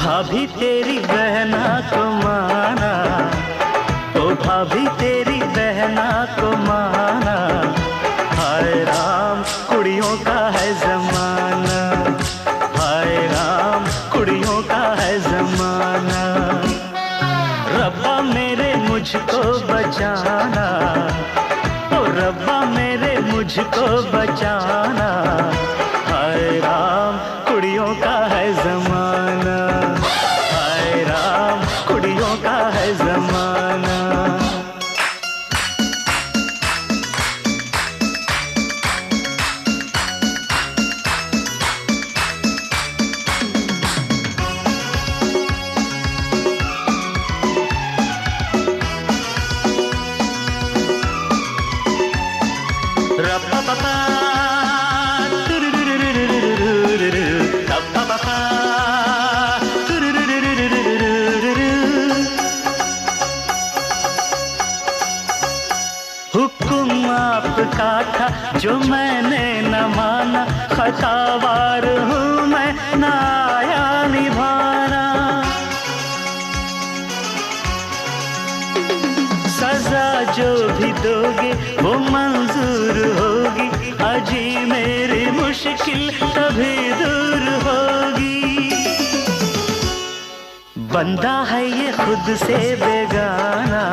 भाभी तेरी बहना को माना, ओ भाभी तेरी बहना को माना। हाय राम कुड़ियों का है जमाना, हाय राम कुड़ियों का है जमाना। रब्बा मेरे मुझको बचाना, ओ रब्बा मेरे मुझको बचाना। हाय राम कुड़ियों का है जमाना, हाय राम कुड़ियों का है जमाना। हुक्म आपका था जो मैंने न माना, खतावार हूँ मैं न आया निभाना। सजा जो भी दोगे वो मंजूर होगी, अजी मेरी मुश्किल तभी दूर होगी। बंदा है ये खुद से बेगाना,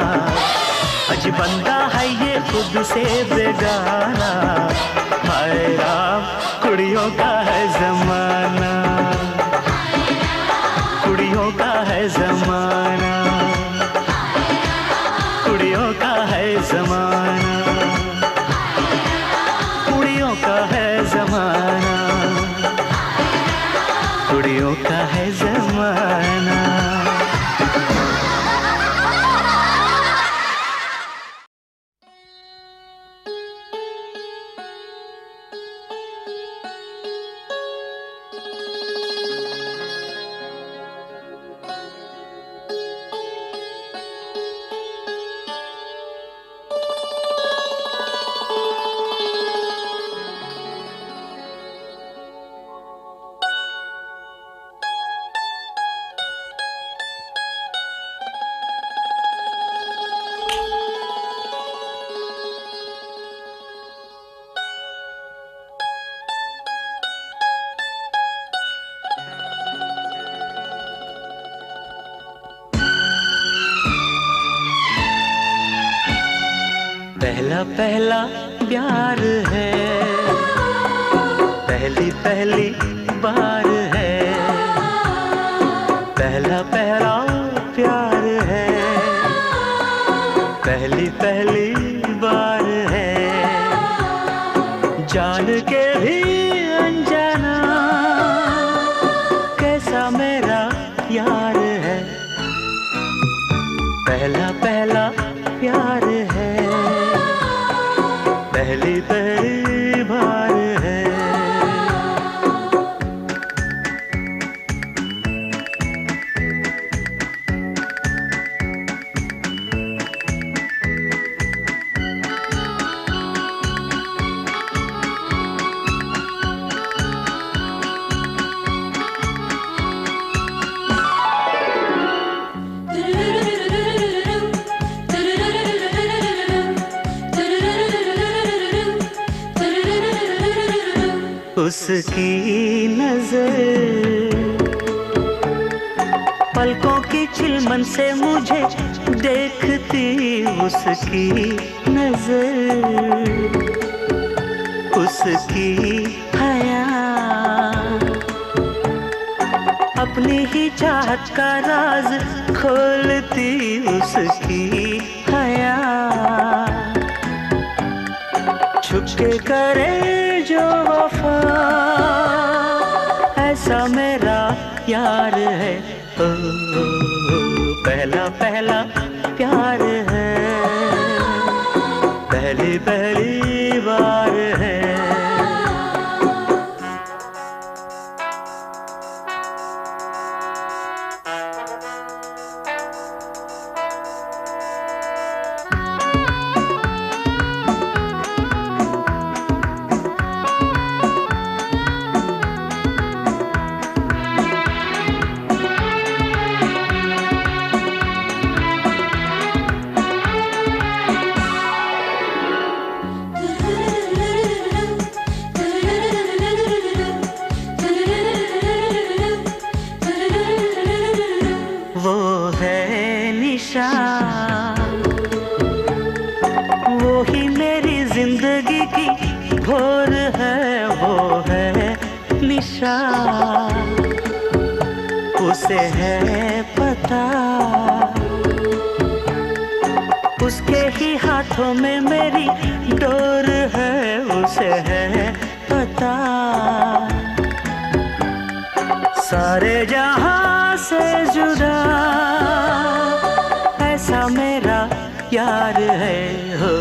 अज बंदा है ये खुद से बेगाना। हाय राम कुड़ियों का है जमाना, कुड़ियों का है जमाना, कुड़ियों का है जमाना, कुड़ियों का है जमाना, कुड़ियों का है जमाना। पहला पहला प्यार है, पहली पहली बार है। पहला पहला प्यार है, पहली पहली बार है। जान के भी अनजाना कैसा मेरा यार है। पहला पहला प्यार है, पहली पहली बार है। उसकी नजर पलकों की चिलमन से मुझे देखती, उसकी नजर उसकी हया अपनी ही चाहत का राज खोलती, उसकी हया छुपके करे जो वफा ऐसा मेरा यार है। ओ, पहला पहला प्यार है, पहली पहली बार है। नशा उसे है पता, उसके ही हाथों में मेरी डोर है, उसे है पता। सारे जहां से जुदा ऐसा मेरा यार है, हो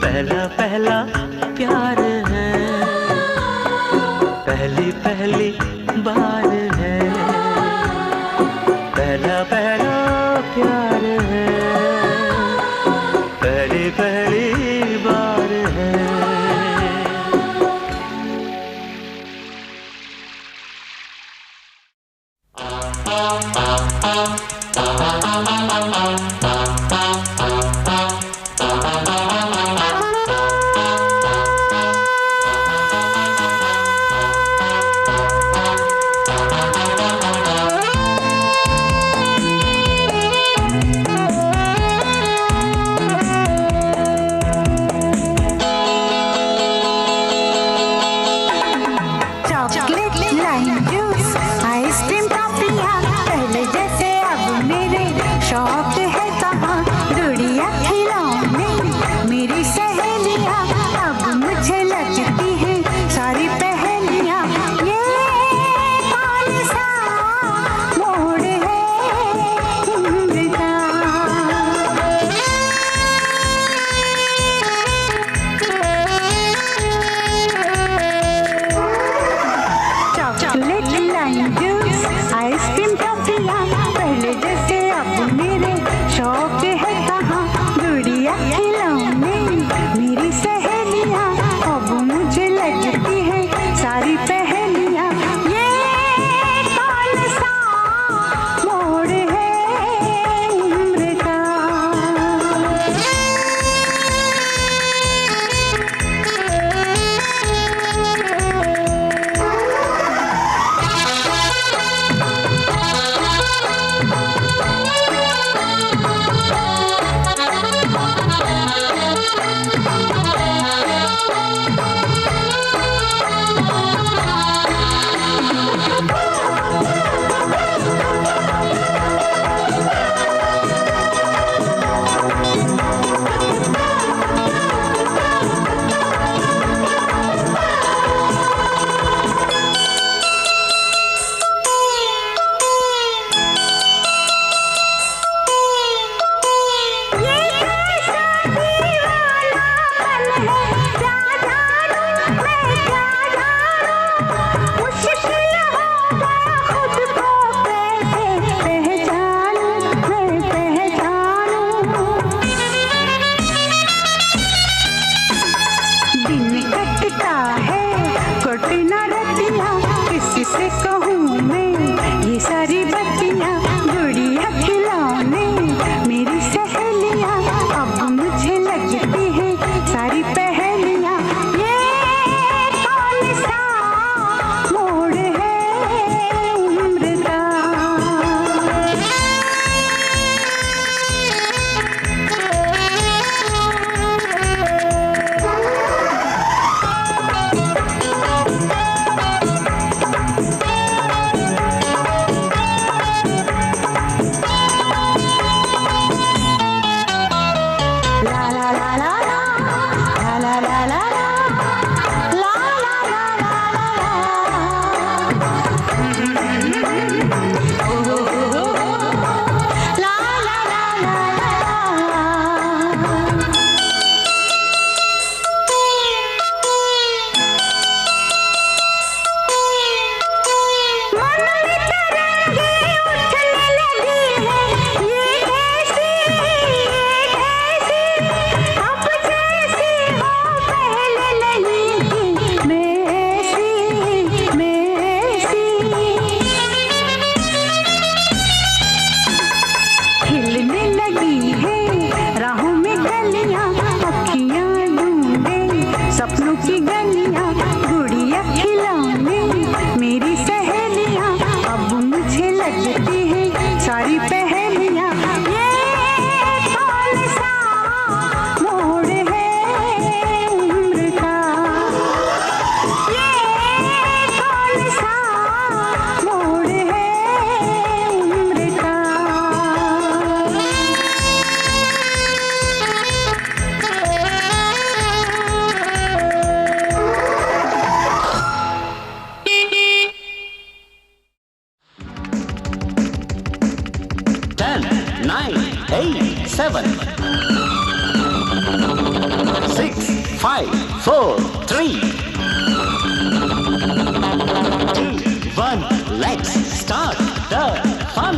पहला पहला प्यार है, पहली पहली बार है, पहला पहला प्यार है, पहली पहली बार है। 7 6 5 4 3 2 1 let's start the fun.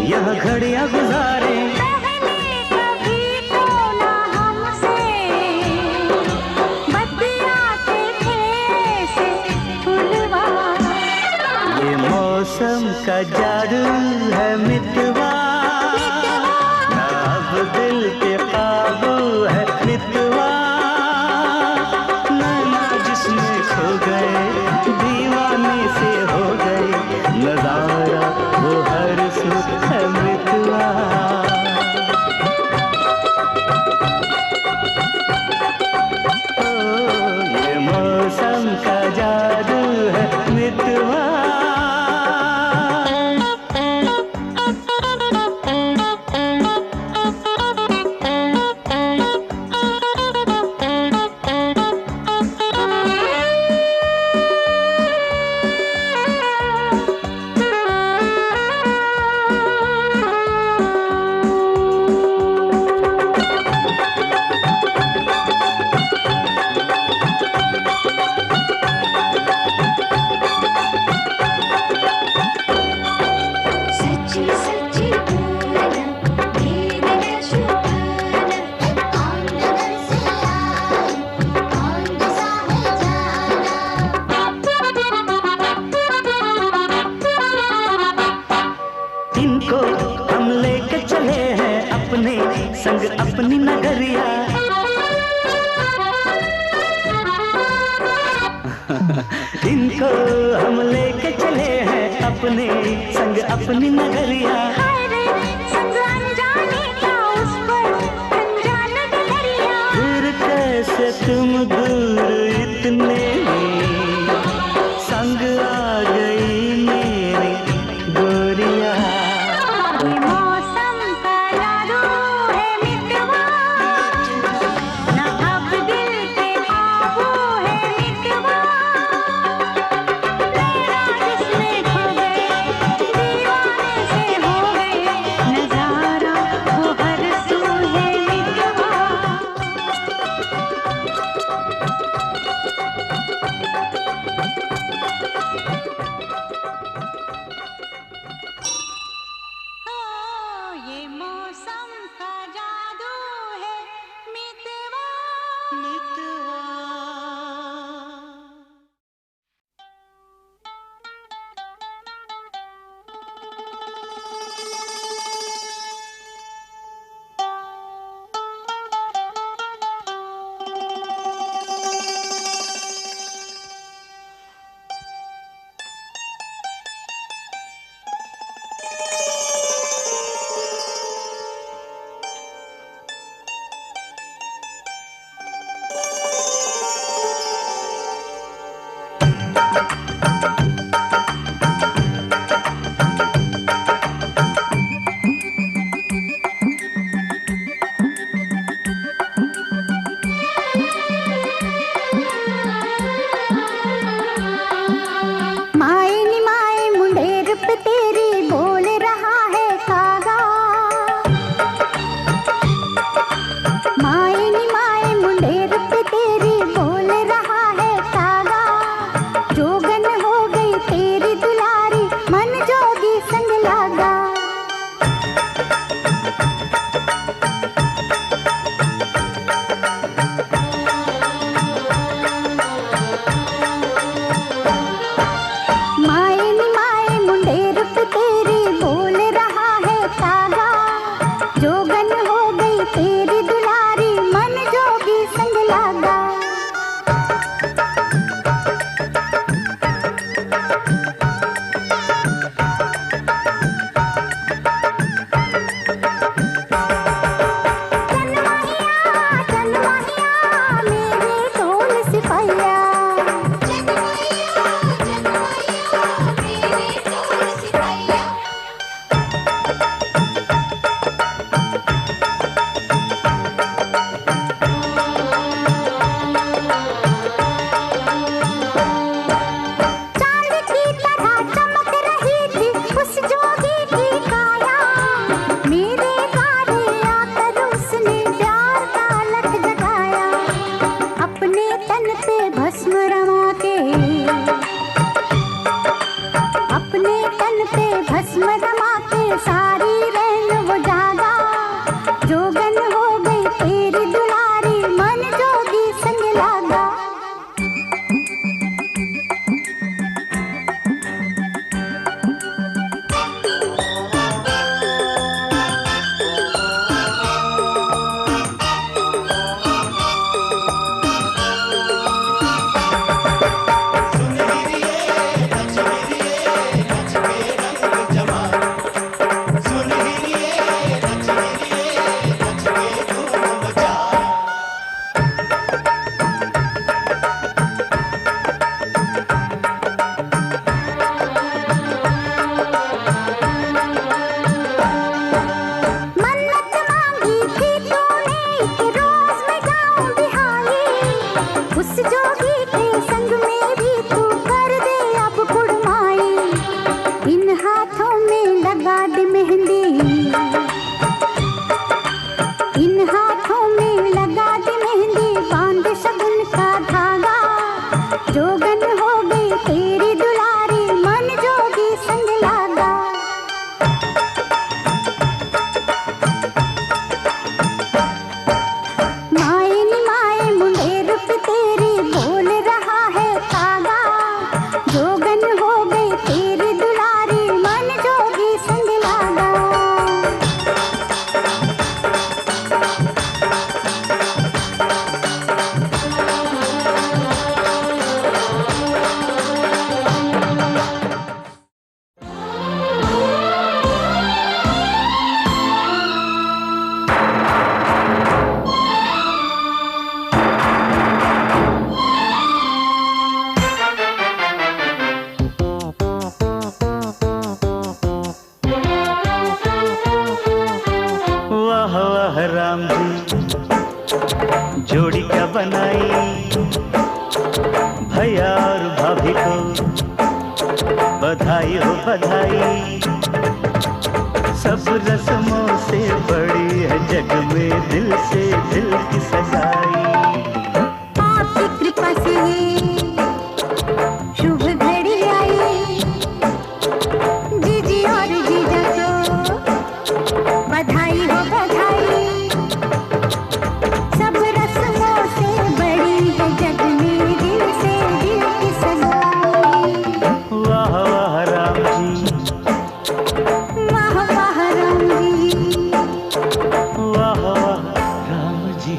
यह घड़ियां गुजारे कभी तो ना हमसे बतियाते थे से फुलवा। ये मौसम का जादू है मितवा, ना अब दिल पे काबू है मितवा। नैना जिसमें खो गए दीवाने से हो गए, नजारा वो हर सुख है मितवा। ये मौसम का जादू है मितवा। इनको हम लेके चले हैं अपने संग अपनी नगरिया। इनको हम लेके चले हैं अपने संग अपनी नगरिया। फिर कैसे तुम दूर इतने संग आ गई मेरी गोरिया। लागा। राम जी जोड़ी क्या बनाई, भैया और भाभी को बधाई हो बधाई। सब रस्मों से बड़ी है जग में दिल से दिल की सगाई। आपकी कृपा से शुभ घड़ी आई, जीजी और जीजा को बधाई हो बधाई। सब रस्मों से बड़ी है जग में दिल से दिल की सगाई। वाह वाह राम जी, वाह वाह राम जी, वाह वाह राम जी।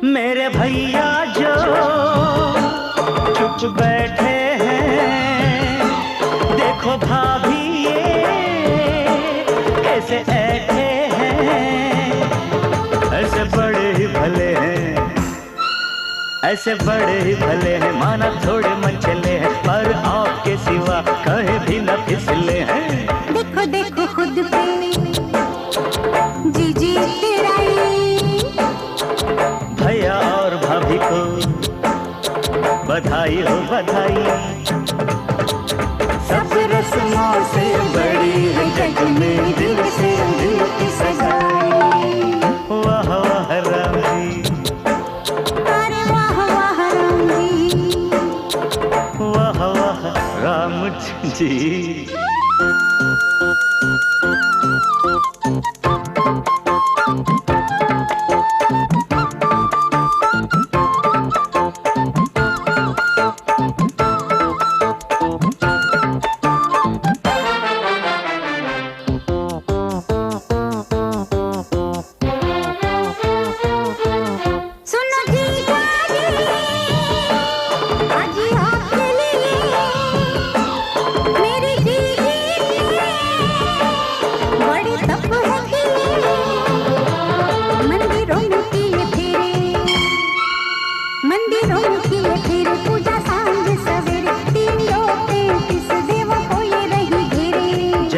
मेरे भैया जो चुप बैठे हैं, देखो भाभी ये कैसे ऐठे हैं। ऐसे बड़े ही भले हैं, ऐसे बड़े ही भले हैं, माना थोड़े मचले हैं पर आपके सिवा कहीं भी न फिसले हैं। देखो देखो खुद पे जीजी तेराई, भैया और भाभी को बधाई हो बधाई। सब रस्मों से बड़ी है जग में दिल से दिल की सगाई। वाह वाह राम जी, अरे वाह वाह राम जी, वाह वाह राम जी।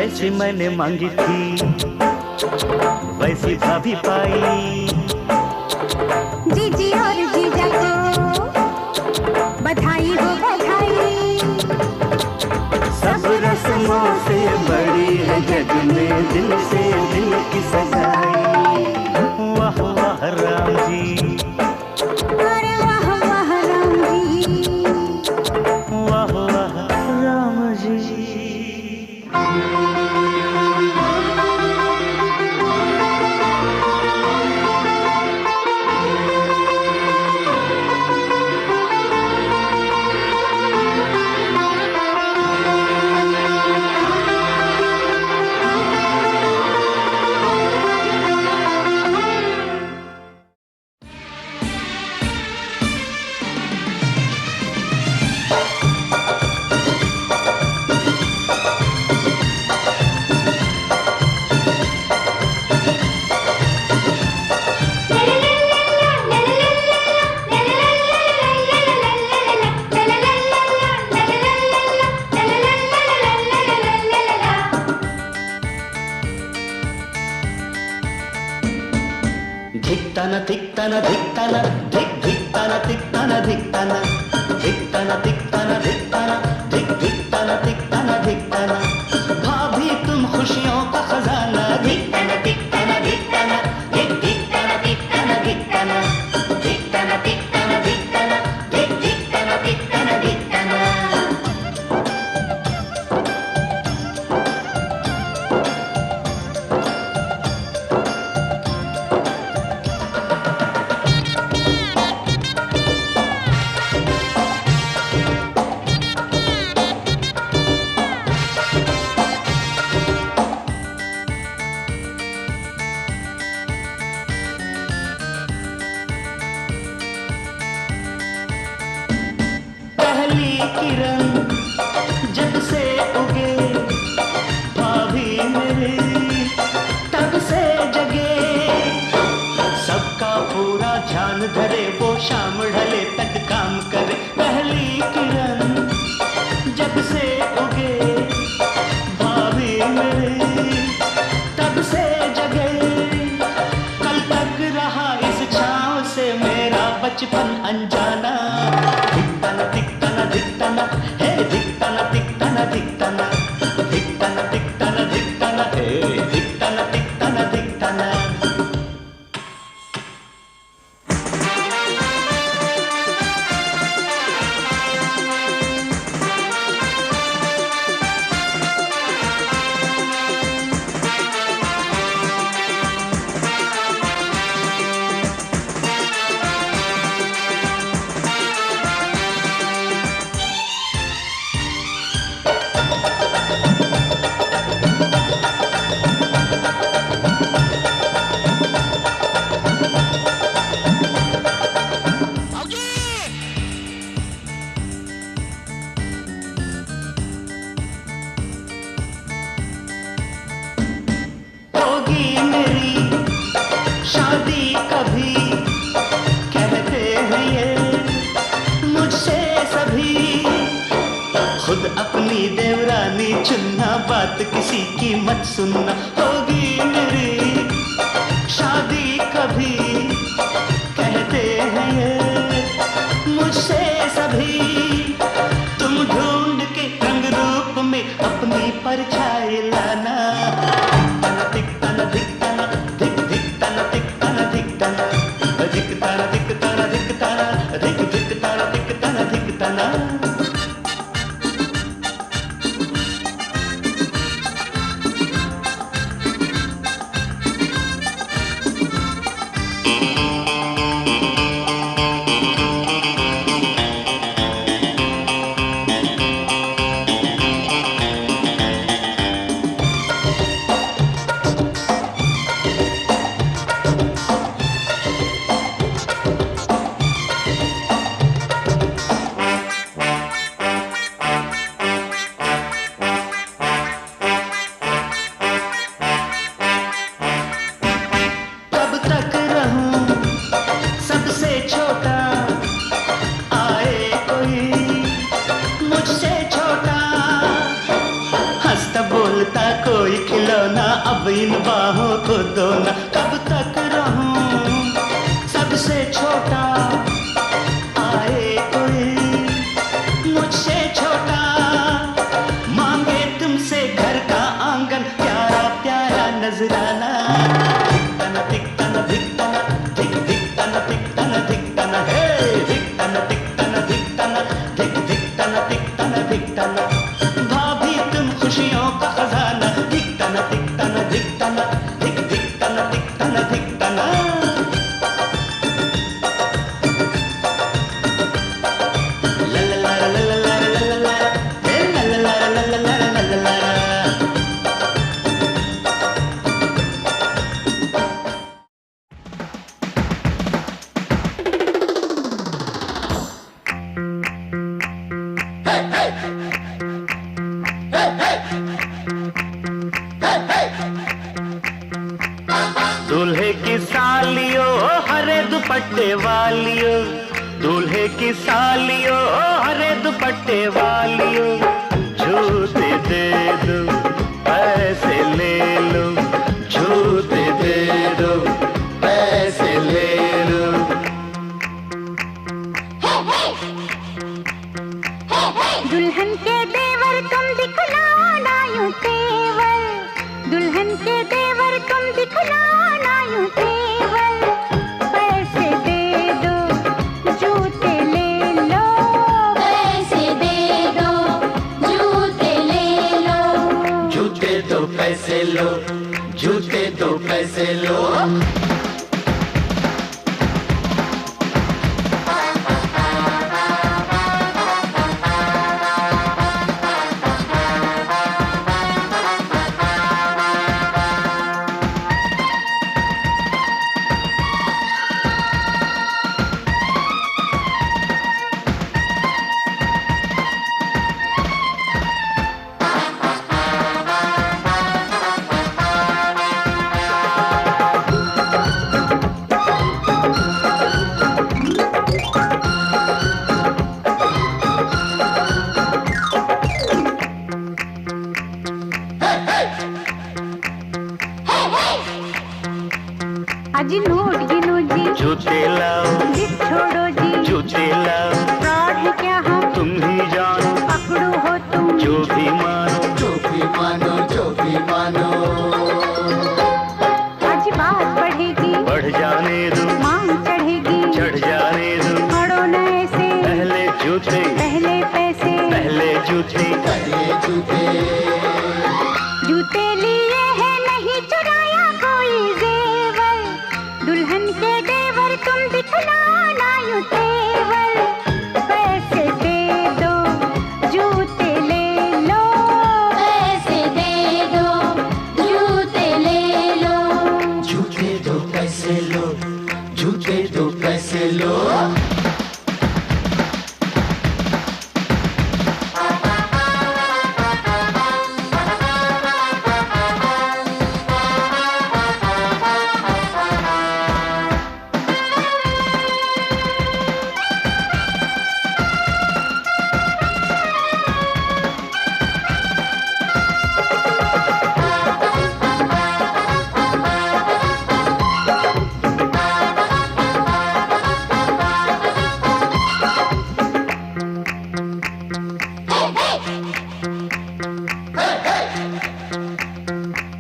जैसी मैंने मांगी थी वैसी भाभी पाई। जीजी और जीजा को बधाई हो बधाई। सब रस्मों से बड़ी है जग में दिल से दिल की सगाई। वाह वाह राम जी, अरे वाह वाह राम जी, वाह वाह राम जी। धिक्ताना धिक्ताना धिक्ताना धिक धिक्ताना धिक्ताना धिक्ताना धिक्ताना धिक्ताना धिक्ताना धिक धिक्ताना धिक्ताना धिक्ताना। भाभी तुम खुशियों का खजाना। धिक्ताना धिक्ताना धिक्ताना धिक धिक्ताना धिक्ताना धिक्ताना धिक्ताना धिक्ताना धिक्ताना धिक धिक्ताना धिक्ताना धिक्ताना। पहली किरण जब से उगे भाभी मेरी तब से जगे। सबका पूरा ध्यान धरे वो शाम ढले तक काम करे। पहली किरण जब से उगे भाभी मेरी तब से जगे। कल तक रहा इस छांव से मेरा बचपन अनजाना। धिक्ताना धिक्ताना धिक्ताना हे धिक्ताना धिक्ताना धिक्ताना धिक्ताना धिक्ताना धिक्ताना हे धिक्ताना धिक्ताना धिक्ताना। होगी मेरी शादी कभी कहते हैं ये मुझसे सभी। खुद अपनी देवरानी चुनना बात किसी की मत सुनना। होगी मेरी शादी कभी कहते हैं ये मुझसे सभी। तुम ढूंढ के रंग रूप में अपनी परछाई लाना। धिक्ताना धिक्ताना धिक धिक्ताना धिक्ताना धिक्ताना धिक्ताना धिक्ताना धिक्ताना धिक धिक्ताना धिक्ताना धिक्ताना। कोई खिलौना अब इन बाहों को दो ना। कब तक रहूं सबसे छोटा, आए कोई मुझसे छोटा, मांगे तुमसे घर का आंगन, प्यारा प्यारा नजराना। धिकतना धिकतना धिकतना धिक धिकतना धिकतना धिकतना हे धिकतना धिकतना धिकतना धिक धिकतना धिकतना धिकतना। भाभी तुम खुशियों का खजाना, धिकतना धिकतना धिकतना धिक धिकतना धिकतना धिकतना। ला ला ला ला ला ला ला ला ला, हे ला ला ला ला ला ला ला ला ला। दूल्हे की सालियो हरे दुपट्टे वालियो, दूल्हे की सालियो हरे दुपट्टे वालियो, जूते दे दो पैसे ले लो, जूते दे दो पैसे ले लो। दुल्हन के देवर तुम दिखलाओ ना यूं तेवर, दुल्हन के देवर तुम दिखलाओ ना यूं तेवर। पैसे दे दो जूते ले लो, पैसे दे दो जूते ले लो, जूते दो पैसे लो, जूते दो पैसे लो। अजी नोट गिनो जी, जूते लाओ, जिद छोड़ो जी, जूते लाओ, फ्रॉड है क्या हम तुम ही जानो, पकड़ो हो तुम जो भी मानो, जो भी मानो, जो भी मानो। आज बात बढ़ेगी, बढ़ जाने दो, मांग चढ़ेगी, चढ़ जाने दो, खड़ो न ऐसे, पहले जूते, पहले पैसे, पहले जूते, पहले जूते। जूते लिए है नहीं चुराया कोई जेवर, दुल्हन के देवर तुम दिखलाओ ना यूं तेवर। पैसे दे दो जूते ले लो, पैसे दे दो जूते ले लो, जूते दो पैसे लो, जूते दो पैसे लो।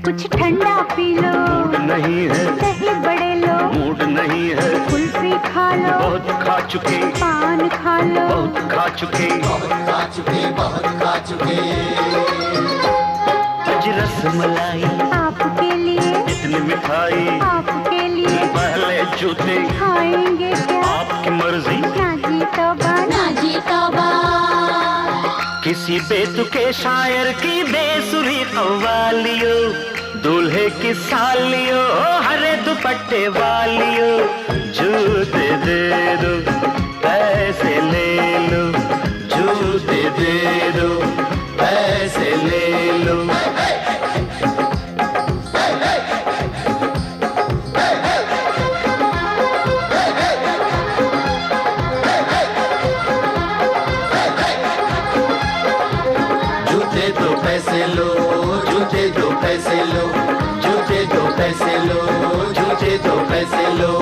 कुछ ठंडा पी लो, मूड नहीं है, दही बड़े लो, मूड नहीं है, कुल्फी खा लो, बहुत खा चुके, पान खा लो, बहुत खा चुके, बहुत खा चुके, बहुत खा चुके। आज रसमलाई आपके लिए, इतनी मिठाई आपके लिए, पहले जूते खाएंगे क्या, आपकी मर्जी, ना जी तौबा, ना जी तौबा। किसी बेतुके शायर की बेसुरी कव्वालियो, दूल्हे की सालियो हरे दुपट्टे वालियो, जूते दे दो पैसे ले लो, जूते दे दो पैसे ले लो। जूते दो पैसे लो, जूते दो पैसे पैसे लो, झूठे दो पैसे लो, झूठे दो पैसे लो।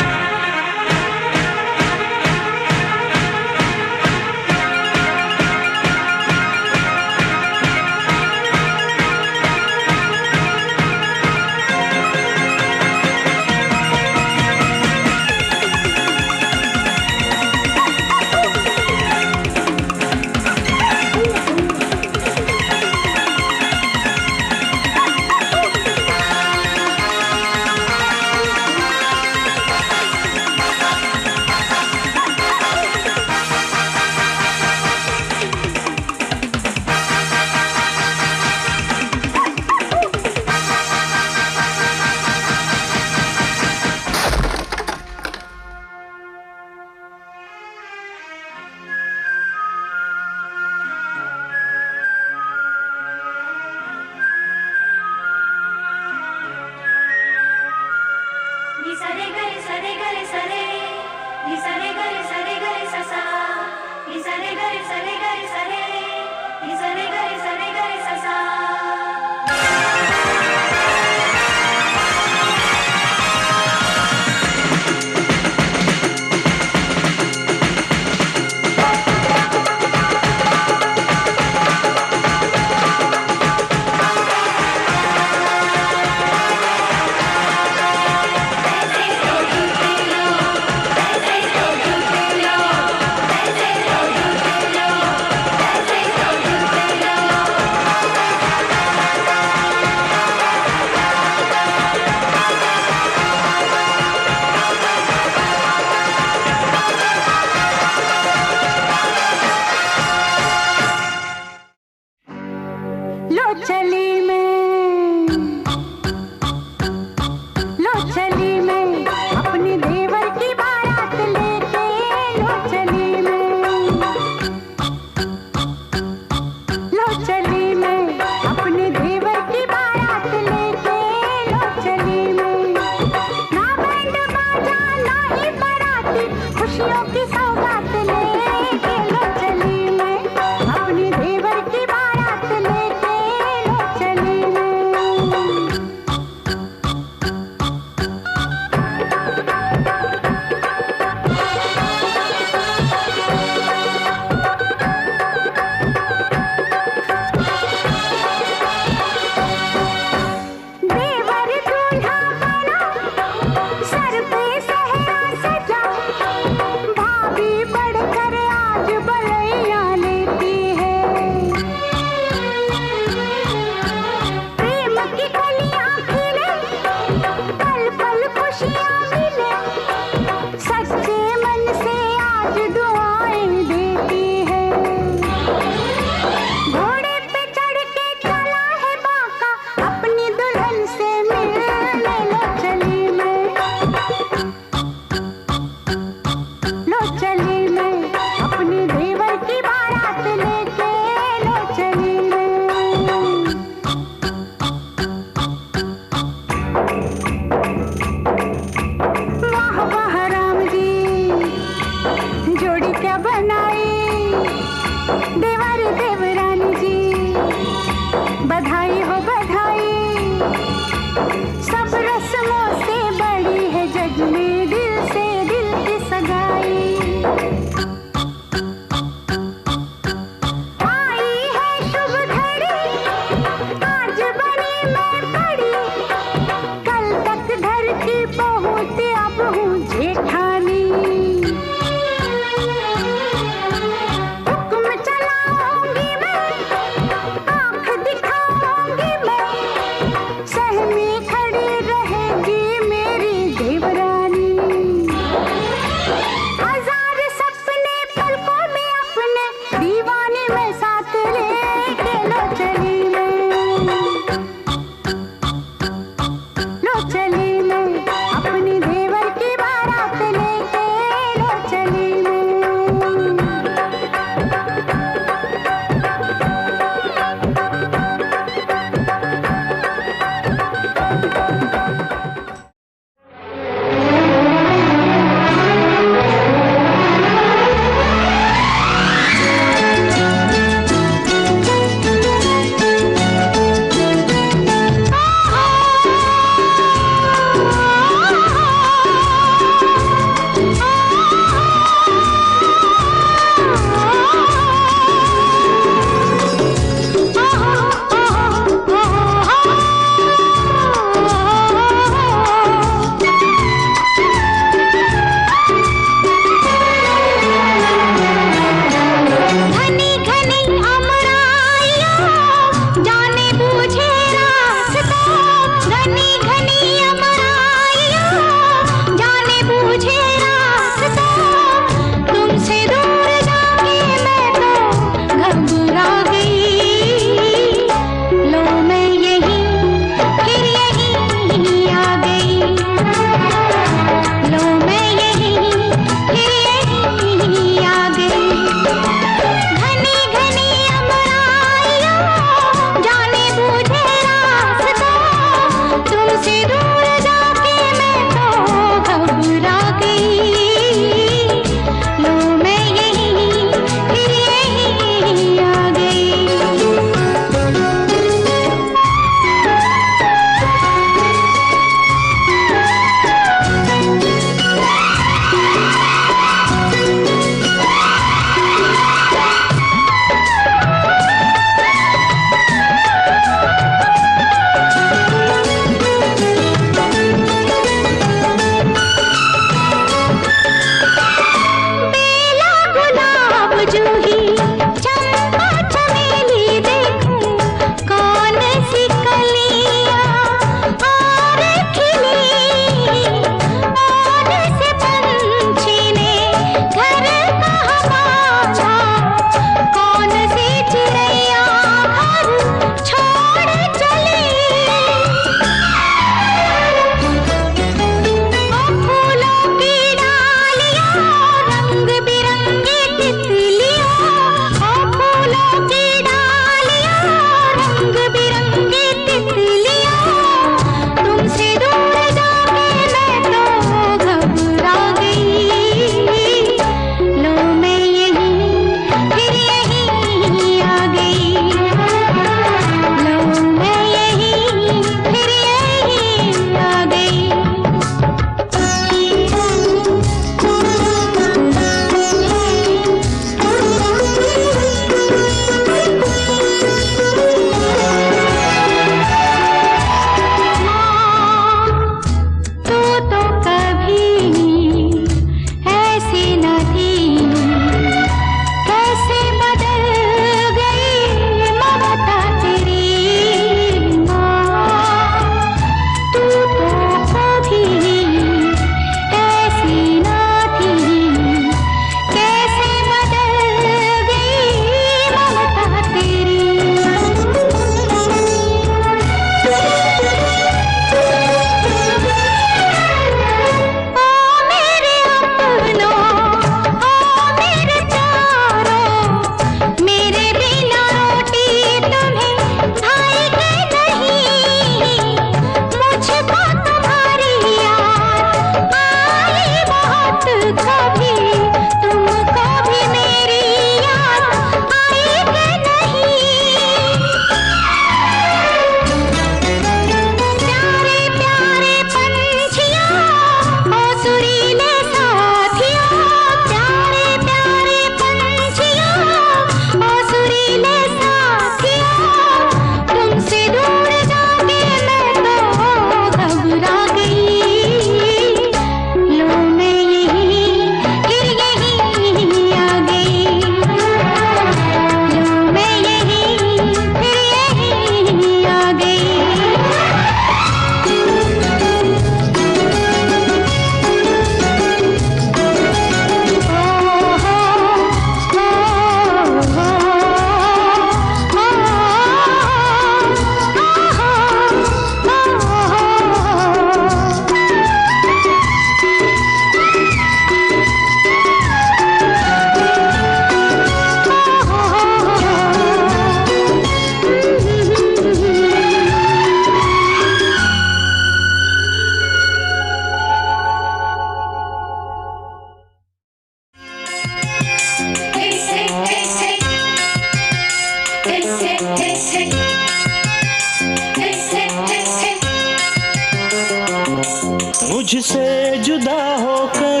मुझसे जुदा होकर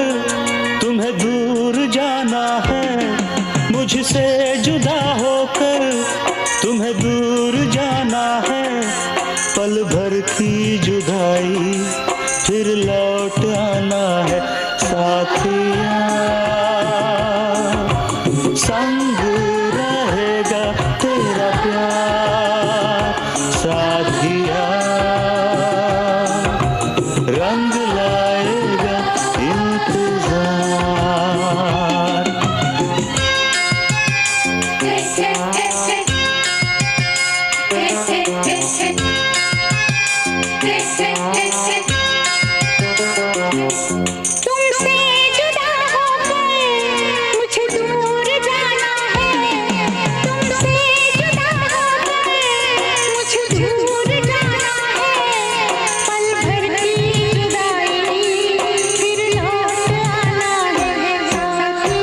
तुम्हें दूर जाना है, मुझसे जुदा होकर तुम्हें दूर जाना है। पल भर की जुदाई फिर लौट आना है साथिया, संग रहेगा तेरा प्यार साथिया, रंग लाएगा इंतजार। तुमसे जुदा होकर मुझे दूर जाना है, तुमसे जुदा होकर मुझे दूर जाना है। पल भर की जुदाई फिर लौट आना है साथिया, संग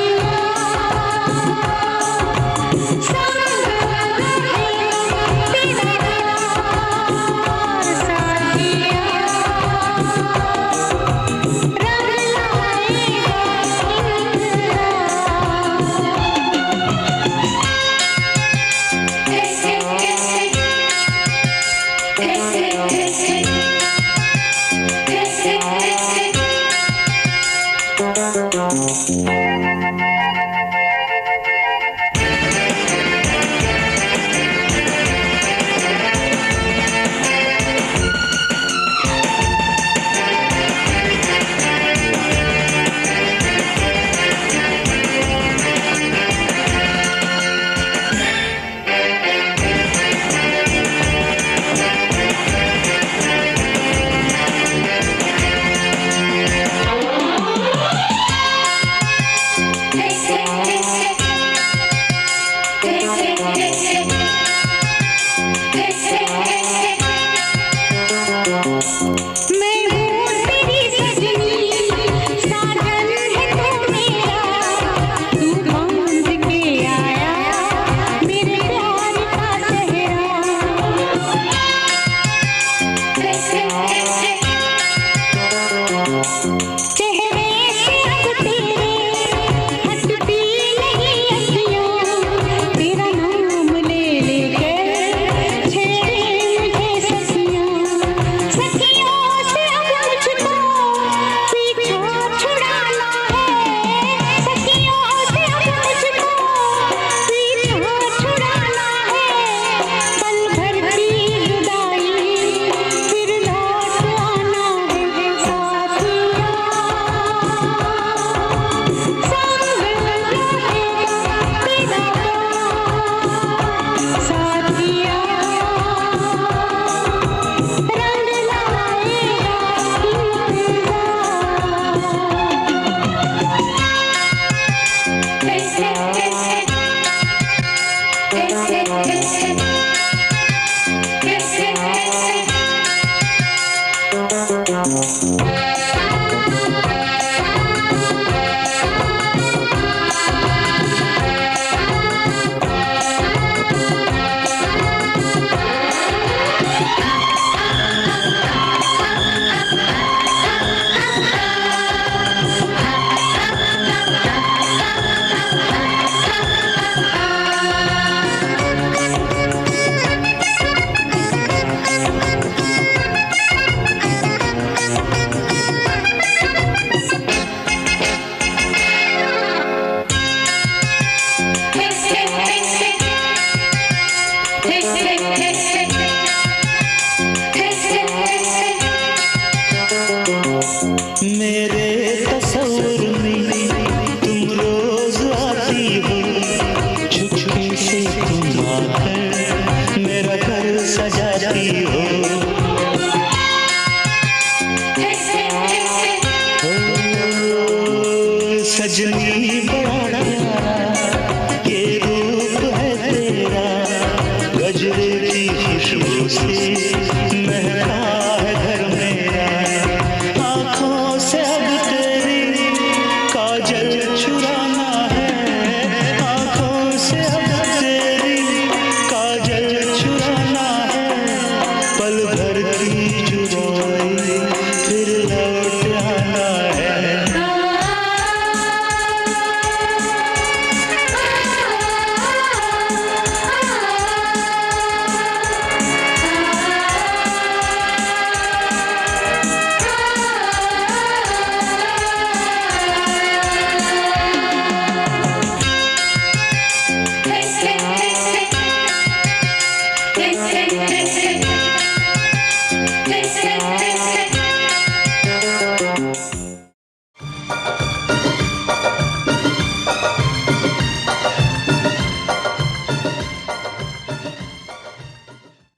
रहेगा तेरा प्यार साथिया, मैं हूँ तेरी सजनी, साजन है तू मेरा, तू बांध के आया मेरे प्यार का सेहरा। चेहरे से अब तेरे हटती नहीं अखियाँ, तेरा नाम ले लेके छेड़े मुझे सखियाँ, सखियों से अब मुझको पीछा छुड़ाना है, सखियों से अब मुझको पीछा छुड़ाना है। पल भर की जुदाई फिर लौट आना है साथिया, संग रहेगा तेरा प्यार साथिया, रंग लाएगा मेरे तस्वीर में तुम रोज आती हो, चुपके से तुम आकर मेरा घर सजाती हो। सजनी बड़ा ये रूप है तेरा, गजरे की खुशबू से महका है घर मेरा, आँखों से अब